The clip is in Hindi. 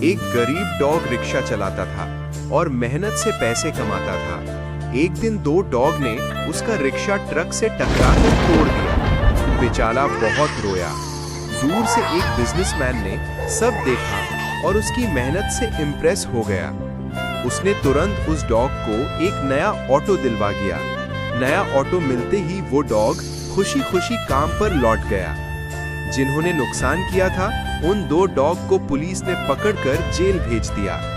एक गरीब डॉग रिक्शा चलाता था और मेहनत से पैसे कमाता था। एक दिन दो डॉग ने उसका रिक्शा ट्रक से टकराकर तोड़ दिया। बेचारा बहुत रोया। दूर से एक बिजनेसमैन ने सब देखा और उसकी मेहनत से इम्प्रेस हो गया। उसने तुरंत उस डॉग को एक नया ऑटो दिलवा दिया। नया ऑटो मिलते ही वो डॉग खुशी-खुशी काम पर लौट गया। जिन्होंने नुकसान किया था, उन दो डॉग को पुलिस ने पकड़कर जेल भेज दिया।